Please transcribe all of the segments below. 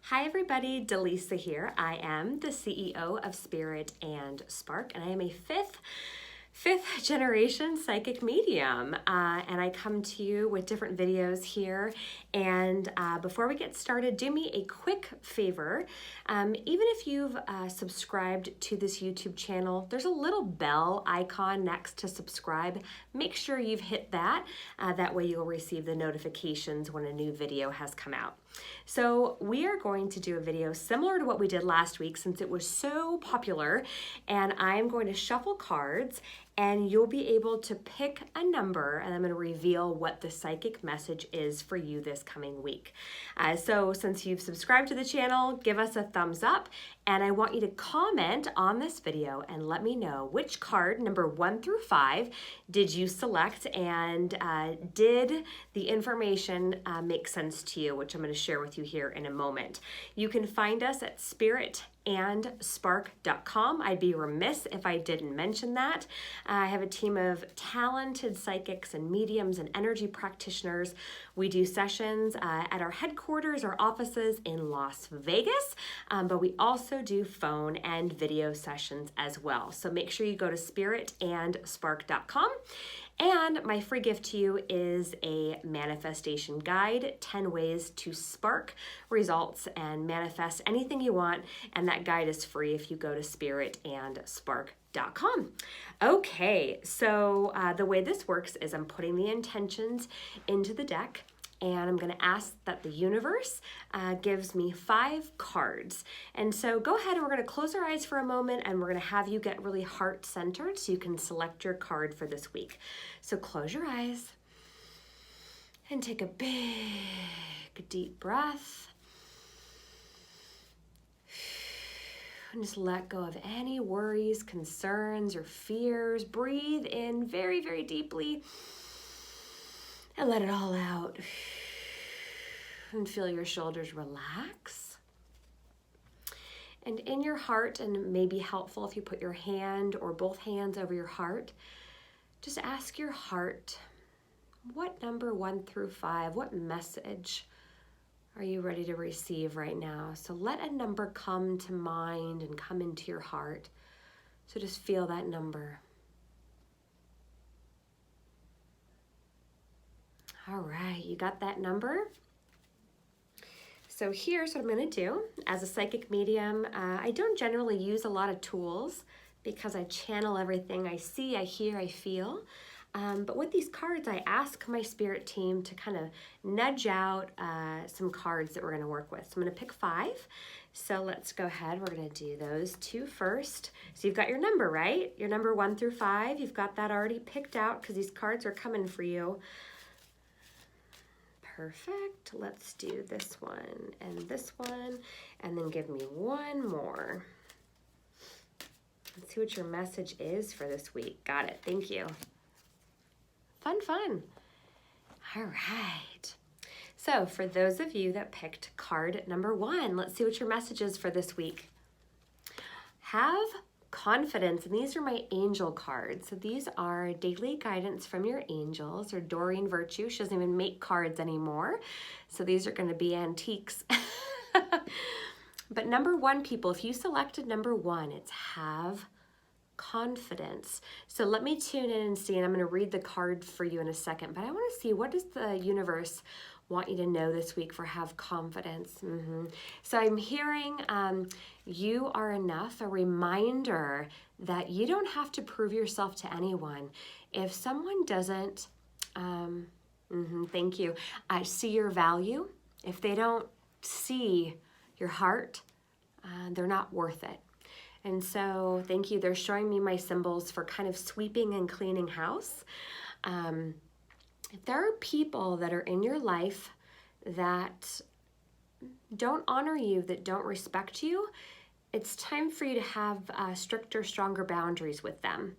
Hi everybody, Dallisa here. I am the CEO of Spirit and Spark, and I am a fifth generation psychic medium, and I come to you with different videos here. And before we get started, do me a quick favor. Even if you've subscribed to this YouTube channel, there's a little bell icon next to subscribe. Make sure you've hit that. That way you'll receive the notifications when a new video has come out. So we are going to do a video similar to what we did last week since it was so popular, and I'm going to shuffle cards and you'll be able to pick a number, and I'm going to reveal what the psychic message is for you this coming week. So since you've subscribed to the channel, give us a thumbs up, and I want you to comment on this video and let me know which card, number 1 through 5, did you select, and did the information make sense to you, which I'm going to share with you here in a moment. You can find us at spiritandspark.com. I'd be remiss if I didn't mention that. I have a team of talented psychics and mediums and energy practitioners. We do sessions at our headquarters, our offices in Las Vegas, but we also do phone and video sessions as well. So make sure you go to spiritandspark.com. And my free gift to you is a manifestation guide, 10 ways to spark results and manifest anything you want. And that guide is free if you go to spiritandspark.com. Okay, so the way this works is I'm putting the intentions into the deck, and I'm going to ask that the universe gives me 5 cards. And so go ahead and we're going to close our eyes for a moment, and we're going to have you get really heart-centered so you can select your card for this week. So close your eyes and take a big, deep breath. And just let go of any worries, concerns, or fears. Breathe in very, very deeply and let it all out. And feel your shoulders relax. And in your heart, and it may be helpful if you put your hand or both hands over your heart, just ask your heart, what number 1 through 5, what message are you ready to receive right now? So let a number come to mind and come into your heart. So just feel that number. All right, you got that number? So here's what I'm going to do. As a psychic medium, I don't generally use a lot of tools because I channel everything I see, I hear, I feel. But with these cards, I ask my spirit team to kind of nudge out some cards that we're going to work with. So I'm going to pick 5. So let's go ahead. We're going to do those 2 first. So you've got your number, right? Your number 1 through 5. You've got that already picked out because these cards are coming for you. Perfect. Let's do this one, and then give me one more. Let's see what your message is for this week. Got it. Thank you. Fun. All right. So for those of you that picked card number 1, let's see what your message is for this week. Have confidence, and these are my angel cards. So these are daily guidance from your angels, or Doreen Virtue. She doesn't even make cards anymore. So these are going to be antiques. But number 1, people, if you selected number 1, it's have confidence. So let me tune in and see, and I'm going to read the card for you in a second, but I want to see, what does the universe want you to know this week for have confidence? So I'm hearing you are enough, a reminder that you don't have to prove yourself to anyone. If someone doesn't, thank you, see your value, if they don't see your heart, they're not worth it. And so, thank you. They're showing me my symbols for kind of sweeping and cleaning house. If there are people that are in your life that don't honor you, that don't respect you, it's time for you to have stricter, stronger boundaries with them.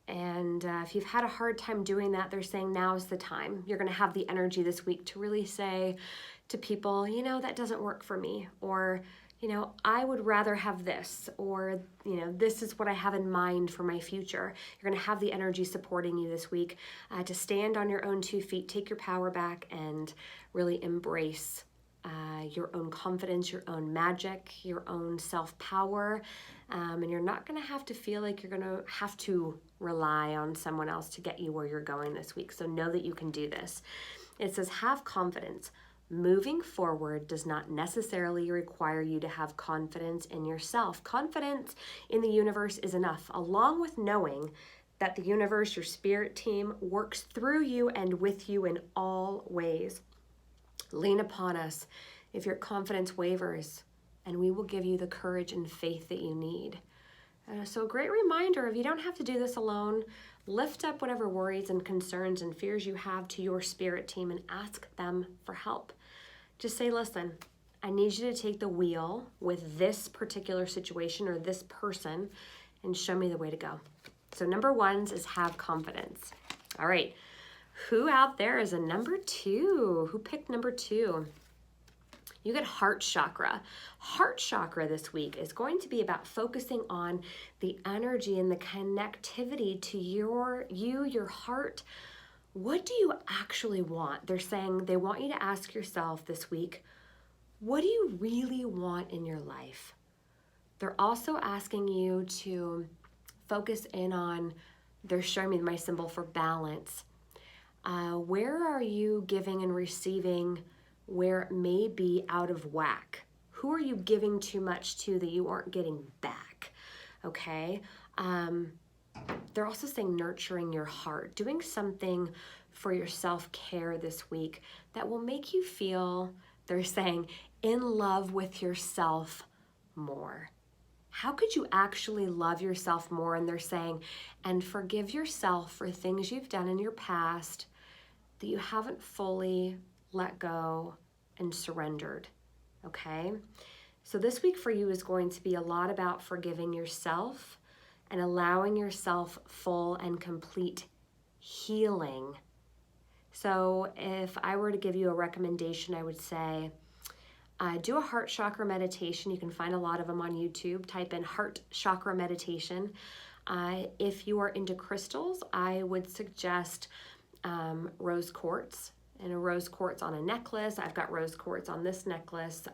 And if you've had a hard time doing that, they're saying now's the time. You're going to have the energy this week to really say to people, you know, that doesn't work for me, or you know, I would rather have this, or, you know, this is what I have in mind for my future. You're going to have the energy supporting you this week to stand on your own 2 feet, take your power back, and really embrace your own confidence, your own magic, your own self-power, and you're not going to have to feel like you're going to have to rely on someone else to get you where you're going this week. So know that you can do this. It says, have confidence. Moving forward does not necessarily require you to have confidence in yourself. Confidence in the universe is enough, along with knowing that the universe, your spirit team, works through you and with you in all ways. Lean upon us if your confidence wavers, and we will give you the courage and faith that you need. So a great reminder of you don't have to do this alone. Lift up whatever worries and concerns and fears you have to your spirit team and ask them for help. Just say, listen, I need you to take the wheel with this particular situation or this person and show me the way to go. So number 1 is have confidence. All right. Who out there is a number 2? Who picked number 2? You get heart chakra. Heart chakra this week is going to be about focusing on the energy and the connectivity to your heart. What do you actually want? They're saying they want you to ask yourself this week, what do you really want in your life? They're also asking you to focus in on, they're showing me my symbol for balance. Where are you giving and receiving where it may be out of whack? Who are you giving too much to that you aren't getting back? Okay. They're also saying nurturing your heart, doing something for your self-care this week that will make you feel, they're saying, in love with yourself more. How could you actually love yourself more? And they're saying, and forgive yourself for things you've done in your past that you haven't fully let go and surrendered, okay? So this week for you is going to be a lot about forgiving yourself and allowing yourself full and complete healing. So if I were to give you a recommendation, I would say, do a heart chakra meditation. You can find a lot of them on YouTube. Type in heart chakra meditation. If you are into crystals, I would suggest rose quartz, and a rose quartz on a necklace. I've got rose quartz on this necklace.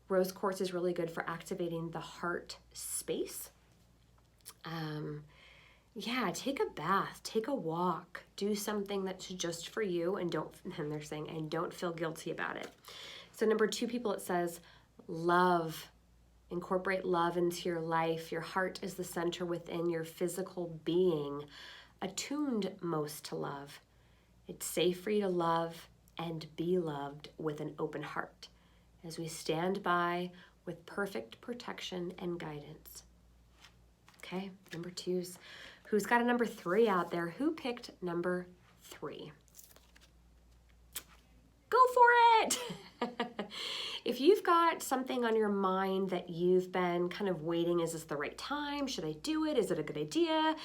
Rose quartz is really good for activating the heart space. Yeah, take a bath, take a walk, do something that's just for you, and they're saying, and don't feel guilty about it. So number 2, people, it says love. Incorporate love into your life. Your heart is the center within your physical being, attuned most to love. It's safe for you to love and be loved with an open heart as we stand by with perfect protection and guidance. Okay, number 2s. Who's got a number 3 out there? Who picked number 3? Go for it! If you've got something on your mind that you've been kind of waiting, is this the right time? Should I do it? Is it a good idea?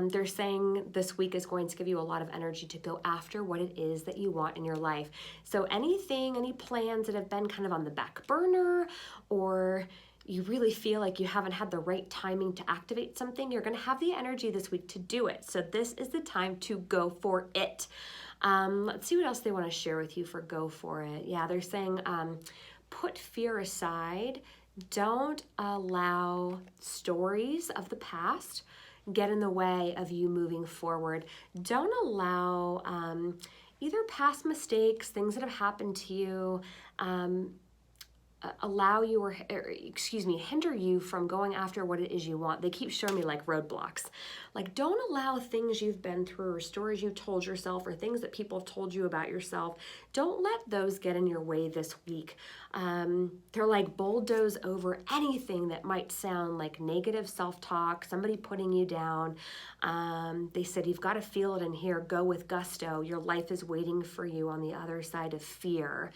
They're saying this week is going to give you a lot of energy to go after what it is that you want in your life. So any plans that have been kind of on the back burner, or you really feel like you haven't had the right timing to activate something, you're going to have the energy this week to do it. So this is the time to go for it. Let's see what else they want to share with you for go for it. Yeah, they're saying put fear aside. Don't allow stories of the past get in the way of you moving forward. Don't allow either past mistakes, things that have happened to you, allow you hinder you from going after what it is you want. They keep showing me like roadblocks. Like, don't allow things you've been through or stories you told yourself or things that people have told you about yourself. Don't let those get in your way this week. They're like bulldoze over anything that might sound like negative self-talk, somebody putting you down. They said, you've got to feel it in here. Go with gusto. Your life is waiting for you on the other side of fear.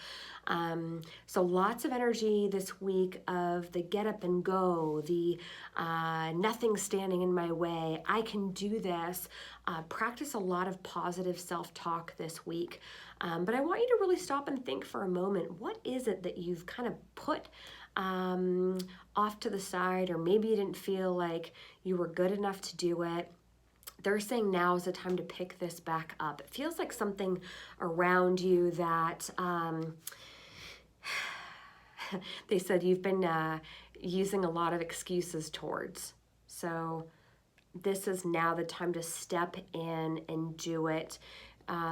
So lots of energy this week of the get up and go, the nothing standing in my way, I can do this. Practice a lot of positive self-talk this week. But I want you to really stop and think for a moment, what is it that you've kind of put off to the side, or maybe you didn't feel like you were good enough to do it? They're saying now is the time to pick this back up. It feels like something around you that They said you've been using a lot of excuses towards. So this is now the time to step in and do it.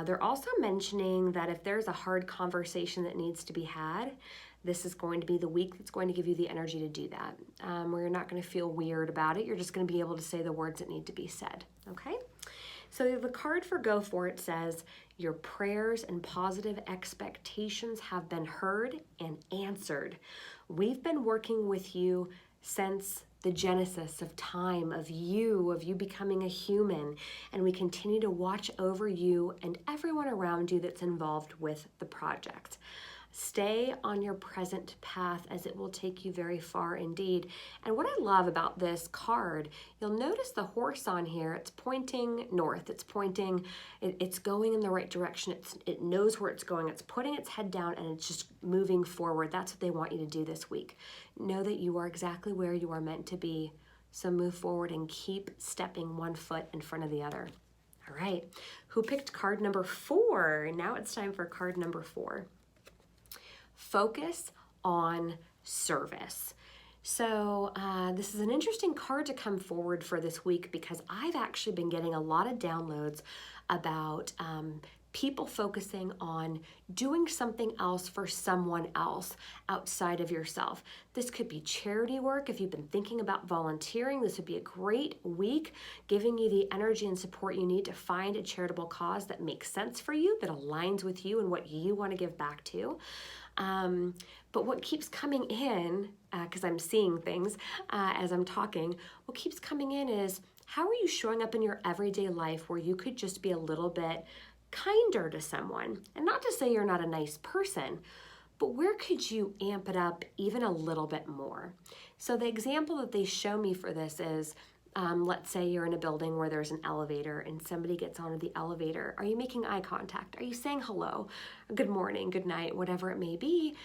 They're also mentioning that if there's a hard conversation that needs to be had, this is going to be the week that's going to give you the energy to do that. Where you're not going to feel weird about it. You're just going to be able to say the words that need to be said. Okay? So the card for Go For It says, your prayers and positive expectations have been heard and answered. We've been working with you since the genesis of time, of you becoming a human, and we continue to watch over you and everyone around you that's involved with the project. Stay on your present path, as it will take you very far indeed. And what I love about this card, you'll notice the horse on here, it's pointing north. It's pointing, it's going in the right direction. It knows where it's going. It's putting its head down and it's just moving forward. That's what they want you to do this week. Know that you are exactly where you are meant to be. So move forward and keep stepping one foot in front of the other. All right, who picked card number 4? Now it's time for card number 4. Focus on service. So this is an interesting card to come forward for this week because I've actually been getting a lot of downloads about people focusing on doing something else for someone else outside of yourself. This could be charity work. If you've been thinking about volunteering, this would be a great week, giving you the energy and support you need to find a charitable cause that makes sense for you, that aligns with you and what you want to give back to. But what keeps coming in, because I'm seeing things as I'm talking, what keeps coming in is, how are you showing up in your everyday life where you could just be a little bit kinder to someone? And not to say you're not a nice person, but where could you amp it up even a little bit more? So the example that they show me for this is, let's say you're in a building where there's an elevator and somebody gets onto the elevator. Are you making eye contact? Are you saying hello, good morning, good night, whatever it may be?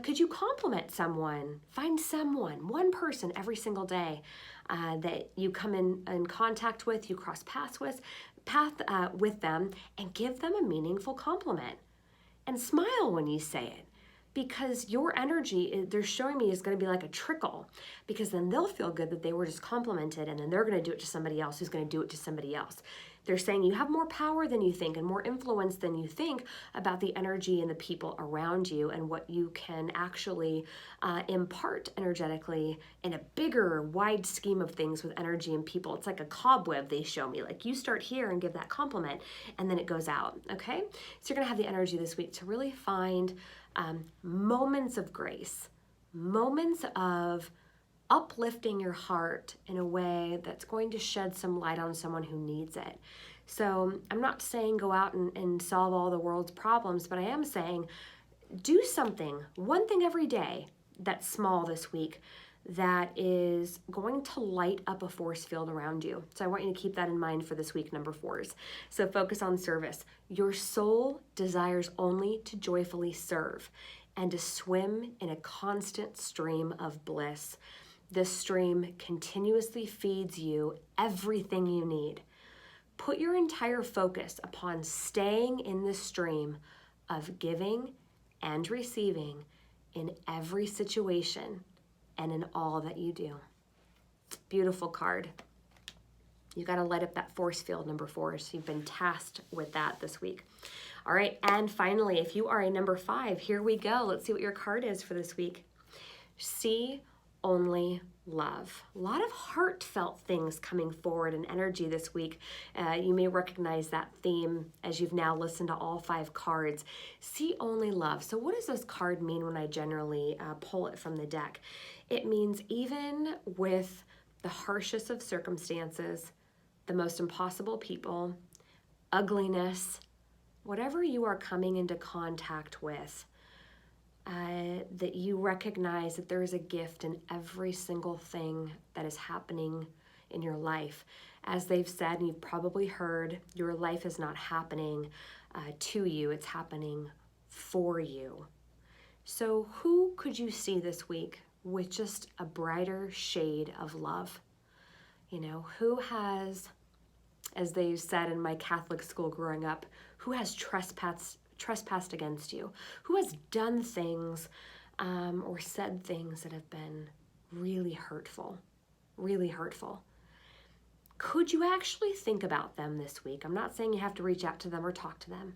Could you compliment someone? Find someone, one person every single day that you come in contact with, you cross paths with them, and give them a meaningful compliment. And smile when you say it. Because your energy, they're showing me, is going to be like a trickle, because then they'll feel good that they were just complimented, and then they're going to do it to somebody else who's going to do it to somebody else. They're saying you have more power than you think and more influence than you think about the energy and the people around you and what you can actually impart energetically in a bigger, wide scheme of things with energy and people. It's like a cobweb, they show me. Like, you start here and give that compliment, and then it goes out, okay? So you're going to have the energy this week to really find moments of grace, moments of uplifting your heart in a way that's going to shed some light on someone who needs it. So I'm not saying go out and solve all the world's problems, but I am saying do something, one thing every day that's small this week that is going to light up a force field around you. So I want you to keep that in mind for this week, number 4s. So focus on service. Your soul desires only to joyfully serve and to swim in a constant stream of bliss. This stream continuously feeds you everything you need. Put your entire focus upon staying in the stream of giving and receiving in every situation and in all that you do. Beautiful card. You got to light up that force field, number 4. So you've been tasked with that this week. All right, and finally, if you are a number 5, here we go. Let's see what your card is for this week. See only love. A lot of heartfelt things coming forward in energy this week. You may recognize that theme as you've now listened to all 5 cards. See only love. So what does this card mean when I generally pull it from the deck? It means even with the harshest of circumstances, the most impossible people, ugliness, whatever you are coming into contact with, that you recognize that there is a gift in every single thing that is happening in your life. As they've said, and you've probably heard, your life is not happening to you, it's happening for you. So who could you see this week with just a brighter shade of love? You know, who has, as they said in my Catholic school growing up, who has trespassed against you? Who has done things or said things that have been really hurtful, really hurtful? Could you actually think about them this week? I'm not saying you have to reach out to them or talk to them,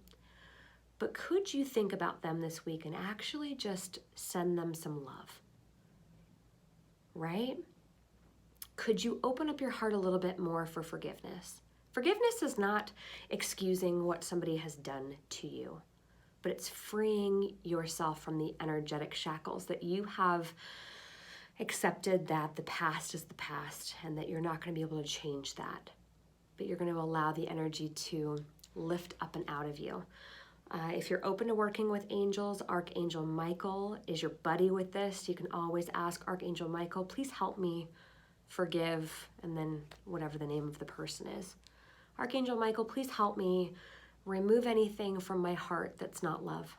but could you think about them this week and actually just send them some love, right? Could you open up your heart a little bit more for forgiveness? Forgiveness is not excusing what somebody has done to you, but it's freeing yourself from the energetic shackles that you have accepted that the past is the past and that you're not going to be able to change that, but you're going to allow the energy to lift up and out of you. If you're open to working with angels, Archangel Michael is your buddy with this. You can always ask Archangel Michael, please help me forgive, and then whatever the name of the person is. Archangel Michael, please help me remove anything from my heart that's not love.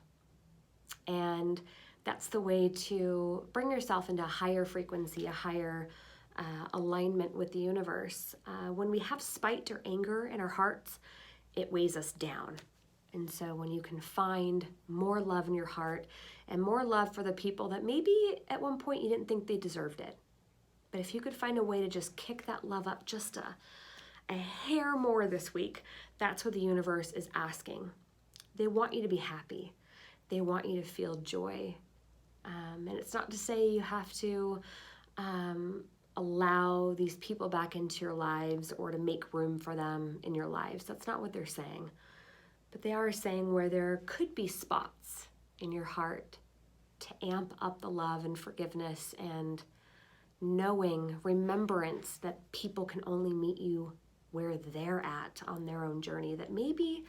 And that's the way to bring yourself into a higher frequency, a higher alignment with the universe. When we have spite or anger in our hearts, it weighs us down. And so when you can find more love in your heart and more love for the people that maybe at one point you didn't think they deserved it, but if you could find a way to just kick that love up just a hair more this week, that's what the universe is asking. They want you to be happy. They want you to feel joy. And it's not to say you have to allow these people back into your lives or to make room for them in your lives. That's not what they're saying. But they are saying where there could be spots in your heart to amp up the love and forgiveness and knowing, remembrance that people can only meet you where they're at on their own journey, that maybe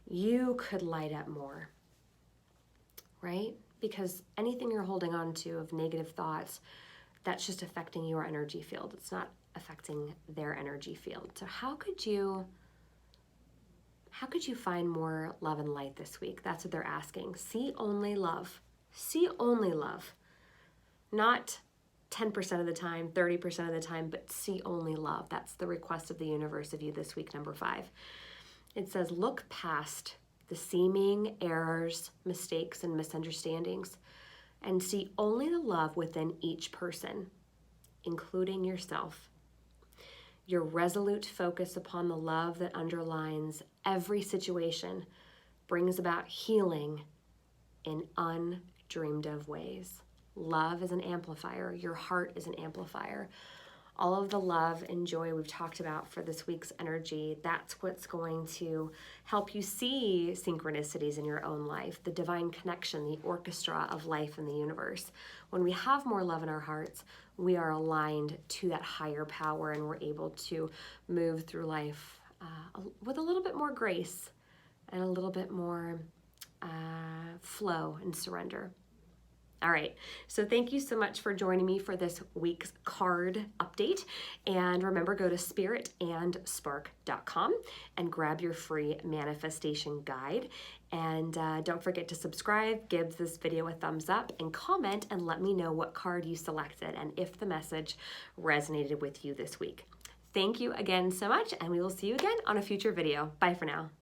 you could light up more, right? Because anything you're holding on to of negative thoughts, that's just affecting your energy field. It's not affecting their energy field. So how could you find more love and light this week? That's what they're asking. See only love. See only love. Not 10% of the time, 30% of the time, but see only love. That's the request of the universe of you this week, number 5. It says, look past the seeming errors, mistakes, and misunderstandings, and see only the love within each person, including yourself. Your resolute focus upon the love that underlines every situation brings about healing in undreamed of ways. Love is an amplifier. Your heart is an amplifier. All of the love and joy we've talked about for this week's energy, that's what's going to help you see synchronicities in your own life, the divine connection, the orchestra of life in the universe. When we have more love in our hearts, we are aligned to that higher power and we're able to move through life with a little bit more grace and a little bit more flow and surrender. All right, so thank you so much for joining me for this week's card update. And remember, go to spiritandspark.com and grab your free manifestation guide. And don't forget to subscribe, give this video a thumbs up, and comment and let me know what card you selected and if the message resonated with you this week. Thank you again so much, and we will see you again on a future video. Bye for now.